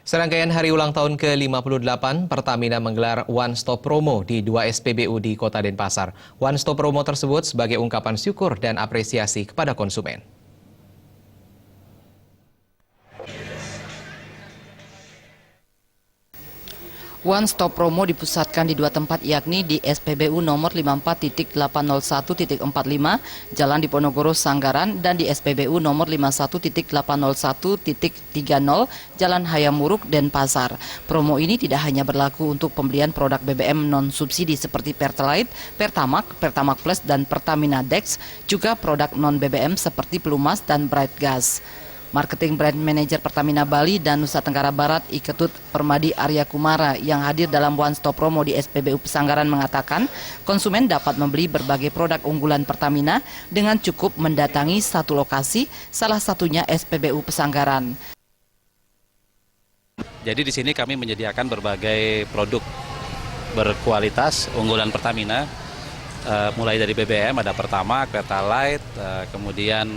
Serangkaian hari ulang tahun ke-58, Pertamina menggelar One Stop Promo di 2 SPBU di Kota Denpasar. One Stop Promo tersebut sebagai ungkapan syukur dan apresiasi kepada konsumen. One Stop Promo dipusatkan di dua tempat, yakni di SPBU nomor 54.801.45 Jalan Diponegoro Sanggaran dan di SPBU nomor 51.801.30 Jalan Hayamuruk Denpasar. Promo ini tidak hanya berlaku untuk pembelian produk BBM non-subsidi seperti Pertalite, Pertamax, Pertamax Plus, dan Pertamina Dex, juga produk non-BBM seperti Pelumas dan Bright Gas. Marketing Brand Manager Pertamina Bali dan Nusa Tenggara Barat Iketut Permadi Arya Kumara yang hadir dalam One Stop Promo di SPBU Pesanggaran mengatakan konsumen dapat membeli berbagai produk unggulan Pertamina dengan cukup mendatangi satu lokasi, salah satunya SPBU Pesanggaran. Jadi di sini kami menyediakan berbagai produk berkualitas unggulan Pertamina. Mulai dari BBM ada Pertamax, Pertalite, kemudian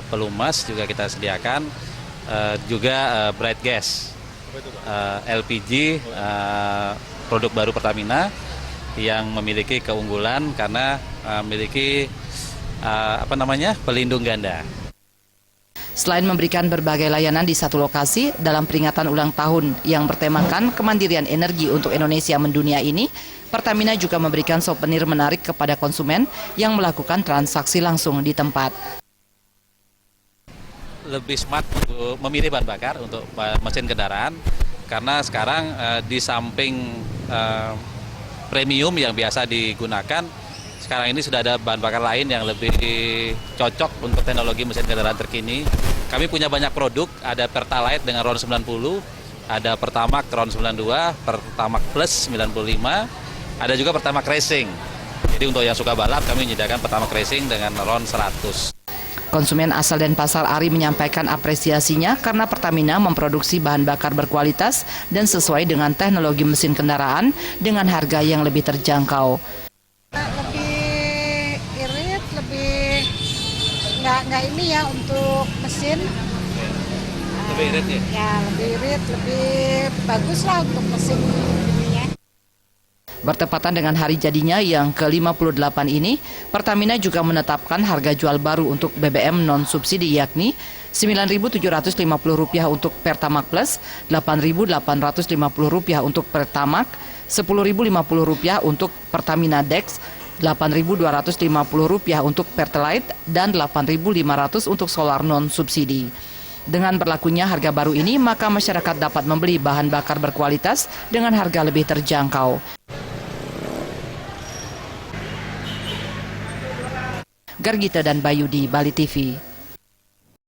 Pelumas juga kita sediakan, juga Bright Gas, LPG, produk baru Pertamina yang memiliki keunggulan karena memiliki pelindung ganda. Selain memberikan berbagai layanan di satu lokasi, dalam peringatan ulang tahun yang bertemakan kemandirian energi untuk Indonesia mendunia ini, Pertamina juga memberikan souvenir menarik kepada konsumen yang melakukan transaksi langsung di tempat. Lebih smart untuk memilih bahan bakar untuk mesin kendaraan, karena sekarang di samping premium yang biasa digunakan, sekarang ini sudah ada bahan bakar lain yang lebih cocok untuk teknologi mesin kendaraan terkini. Kami punya banyak produk, ada Pertalite dengan RON 90, ada Pertamax RON 92, Pertamax Plus 95, ada juga Pertamax Racing. Jadi untuk yang suka balap, kami menyediakan Pertamax Racing dengan RON 100. Konsumen asal Denpasar Ari menyampaikan apresiasinya karena Pertamina memproduksi bahan bakar berkualitas dan sesuai dengan teknologi mesin kendaraan dengan harga yang lebih terjangkau. Nggak ini ya untuk mesin, Lebih irit ya? Ya lebih irit, lebih bagus lah untuk mesin ininya. Bertepatan dengan hari jadinya yang ke-58 ini, Pertamina juga menetapkan harga jual baru untuk BBM non-subsidi, yakni Rp9.750 untuk Pertamax Plus, Rp8.850 untuk Pertamax, Rp10.050 untuk Pertamina Dex, Rp8.250 untuk Pertalite, dan Rp8.500 untuk solar non-subsidi. Dengan berlakunya harga baru ini, maka masyarakat dapat membeli bahan bakar berkualitas dengan harga lebih terjangkau. Gargita dan Bayu di Bali TV.